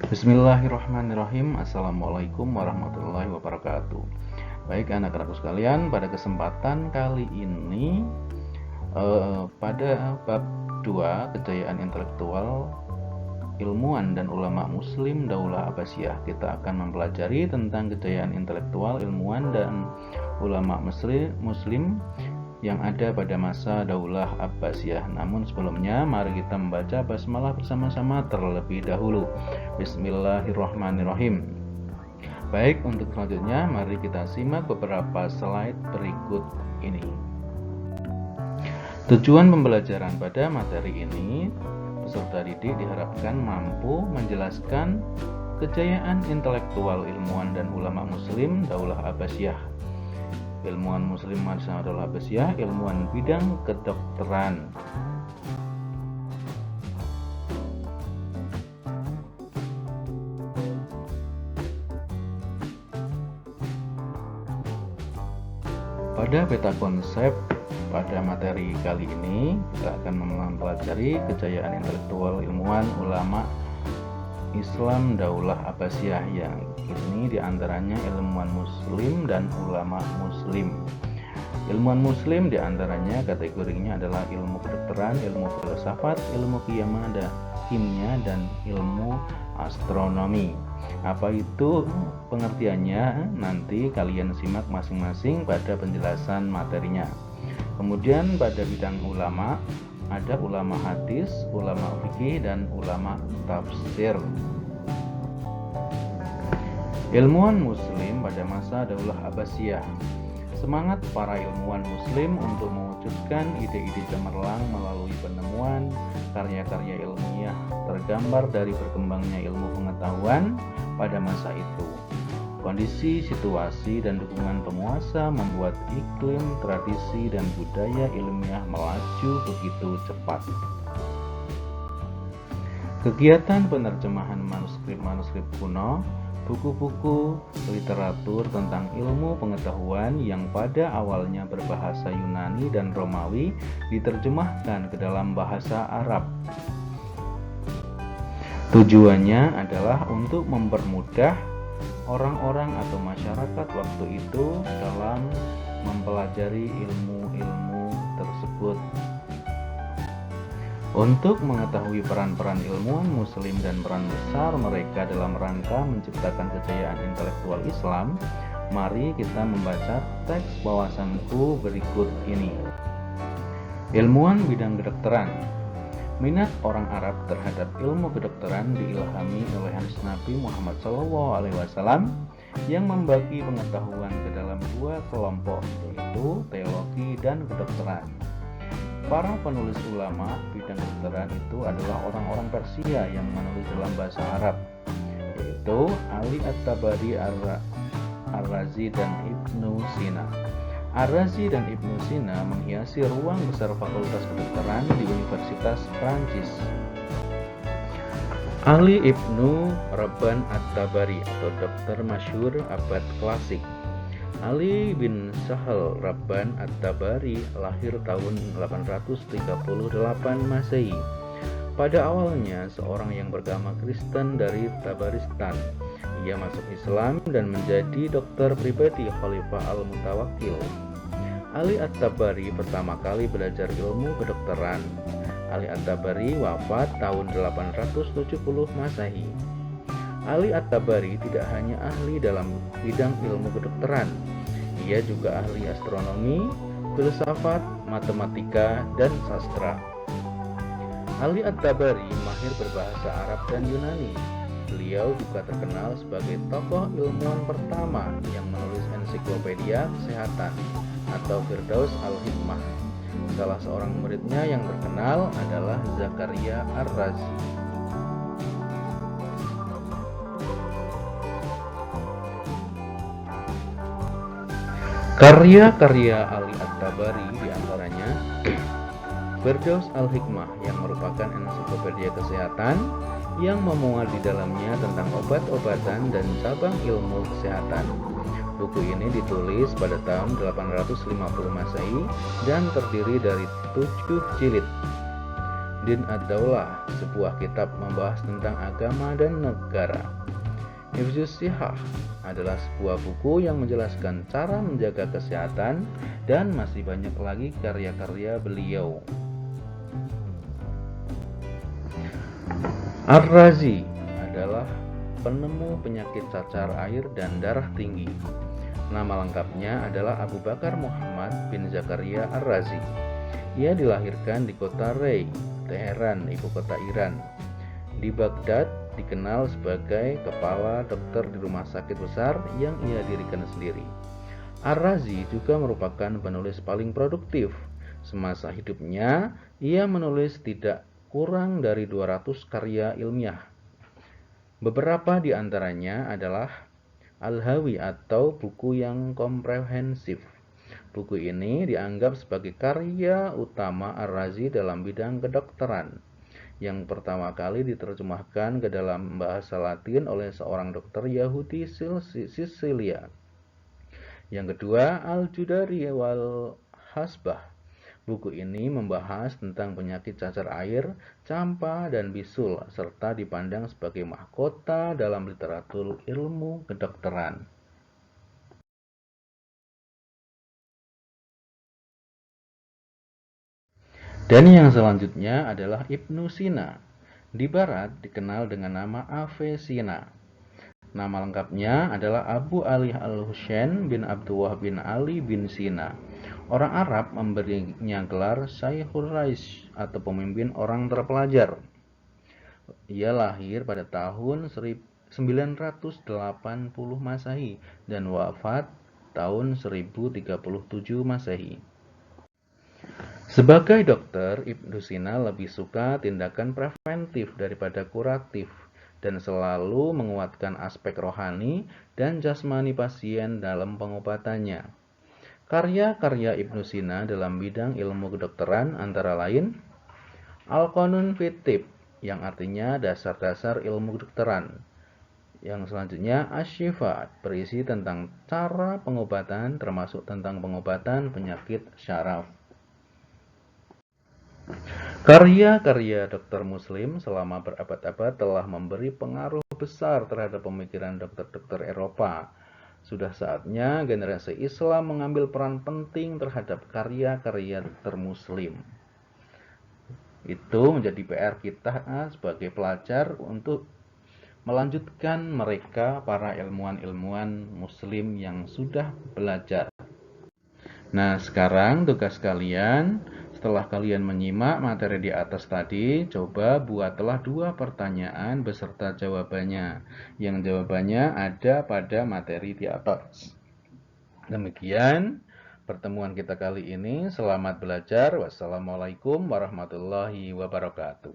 Bismillahirrahmanirrahim. Assalamualaikum warahmatullahi wabarakatuh. Baik anak-anakku sekalian, pada kesempatan kali ini pada bab 2 kejayaan intelektual ilmuwan dan ulama muslim Daulah Abbasiyah, kita akan mempelajari tentang kejayaan intelektual ilmuwan dan ulama muslim yang ada pada masa Daulah Abbasiyah. Namun sebelumnya mari kita membaca basmalah bersama-sama terlebih dahulu. Bismillahirrahmanirrahim. Baik, untuk selanjutnya mari kita simak beberapa slide berikut ini. Tujuan pembelajaran pada materi ini, peserta didik diharapkan mampu menjelaskan kejayaan intelektual ilmuwan dan ulama muslim Daulah Abbasiyah. Ilmuwan muslim masa Daulah Abbasiyah, ilmuwan bidang kedokteran. Pada peta konsep pada materi kali ini kita akan mempelajari kejayaan intelektual ilmuwan ulama Islam Daulah Abbasiyah, yang ini diantaranya ilmuwan muslim dan ulama muslim. Ilmuwan muslim diantaranya kategorinya adalah ilmu kedokteran, ilmu filsafat, ilmu kimia, dan ilmu astronomi. Apa itu pengertiannya? Nanti kalian simak masing-masing pada penjelasan materinya. Kemudian pada bidang ulama ada ulama hadis, ulama fikih, dan ulama tafsir. Ilmuwan muslim pada masa Daulah Abbasiyah. Semangat para ilmuwan muslim untuk mewujudkan ide-ide cemerlang melalui penemuan, karya-karya ilmiah tergambar dari berkembangnya ilmu pengetahuan pada masa itu. Kondisi, situasi, dan dukungan penguasa membuat iklim, tradisi, dan budaya ilmiah melaju begitu cepat. Kegiatan penerjemahan manuskrip kuno, buku-buku, literatur tentang ilmu pengetahuan yang pada awalnya berbahasa Yunani dan Romawi diterjemahkan ke dalam bahasa Arab. Tujuannya adalah untuk mempermudah orang-orang atau masyarakat waktu itu dalam mempelajari ilmu-ilmu tersebut. Untuk mengetahui peran-peran ilmuwan muslim dan peran besar mereka dalam rangka menciptakan kejayaan intelektual Islam, mari kita membaca teks wawasanku berikut ini. Ilmuwan bidang kedokteran. Minat orang Arab terhadap ilmu kedokteran diilhami oleh hadis Nabi Muhammad SAW yang membagi pengetahuan ke dalam dua kelompok, yaitu teologi dan kedokteran. Para penulis ulama bidang kedokteran itu adalah orang-orang Persia yang menulis dalam bahasa Arab, yaitu Ali At-Tabari, Ar-Razi, dan Ibnu Sina. Ar-Razi dan Ibnu Sina menghiasi ruang besar Fakultas Kedokteran di Universitas Prancis. Ali Ibnu Rabban At-Tabari atau dokter masyhur abad klasik. Ali bin Sahal Rabban At-Tabari lahir tahun 838 Masehi. Pada awalnya seorang yang beragama Kristen dari Tabaristan. Ia masuk Islam dan menjadi dokter pribadi Khalifah Al-Mutawakkil. Ali At-Tabari pertama kali belajar ilmu kedokteran. Ali At-Tabari wafat tahun 870 Masehi. Ali At-Tabari tidak hanya ahli dalam bidang ilmu kedokteran, ia juga ahli astronomi, filsafat, matematika, dan sastra. Ali At-Tabari mahir berbahasa Arab dan Yunani. Beliau juga terkenal sebagai tokoh ilmuwan pertama yang menulis ensiklopedia kesehatan atau Firdaus Al-Hikmah. Salah seorang muridnya yang terkenal adalah Zakaria Ar-Razi. Karya-karya Ali At-Tabari diantaranya Firdaus Al-Hikmah yang merupakan ensiklopedia kesehatan yang memuat di dalamnya tentang obat-obatan dan cabang ilmu kesehatan. Buku ini ditulis pada tahun 850 Masehi dan terdiri dari 7 jilid. Din ad-Daulah, sebuah kitab membahas tentang agama dan negara. Hifzus Sihah adalah sebuah buku yang menjelaskan cara menjaga kesehatan, dan masih banyak lagi karya-karya beliau. Ar-Razi adalah penemu penyakit cacar air dan darah tinggi. Nama lengkapnya adalah Abu Bakar Muhammad bin Zakaria Ar-Razi. Ia dilahirkan di kota Rey, Teheran, ibu kota Iran. Di Baghdad, dikenal sebagai kepala dokter di rumah sakit besar yang ia dirikan sendiri. Ar-Razi juga merupakan penulis paling produktif. Semasa hidupnya, ia menulis tidak kurang dari 200 karya ilmiah. Beberapa di antaranya adalah Al-Hawi atau buku yang komprehensif. Buku ini dianggap sebagai karya utama Ar-Razi dalam bidang kedokteran, yang pertama kali diterjemahkan ke dalam bahasa Latin oleh seorang dokter Yahudi Sisilia. Yang kedua, Al-Judari wal Hasbah. Buku ini membahas tentang penyakit cacar air, campak, dan bisul, serta dipandang sebagai mahkota dalam literatur ilmu kedokteran. Dan yang selanjutnya adalah Ibnu Sina. Di barat dikenal dengan nama Avicenna. Nama lengkapnya adalah Abu Ali al-Husain bin Abdullah bin Ali bin Sina. Orang Arab memberinya gelar Syekhul Rais atau pemimpin orang terpelajar. Ia lahir pada tahun 980 Masehi dan wafat tahun 1037 Masehi. Sebagai dokter, Ibnu Sina lebih suka tindakan preventif daripada kuratif dan selalu menguatkan aspek rohani dan jasmani pasien dalam pengobatannya. Karya-karya Ibnu Sina dalam bidang ilmu kedokteran antara lain Al-Qanun fit Tibb, yang artinya dasar-dasar ilmu kedokteran. Yang selanjutnya Asy-Syifa, berisi tentang cara pengobatan termasuk tentang pengobatan penyakit syaraf. Karya-karya dokter muslim selama berabad-abad telah memberi pengaruh besar terhadap pemikiran dokter-dokter Eropa. Sudah saatnya generasi Islam mengambil peran penting terhadap karya-karya dokter muslim. Itu menjadi PR kita sebagai pelajar untuk melanjutkan mereka para ilmuwan-ilmuwan muslim yang sudah belajar. Nah, sekarang tugas kalian, setelah kalian menyimak materi di atas tadi, coba buatlah 2 pertanyaan beserta jawabannya. Yang jawabannya ada pada materi di atas. Demikian pertemuan kita kali ini. Selamat belajar. Wassalamualaikum warahmatullahi wabarakatuh.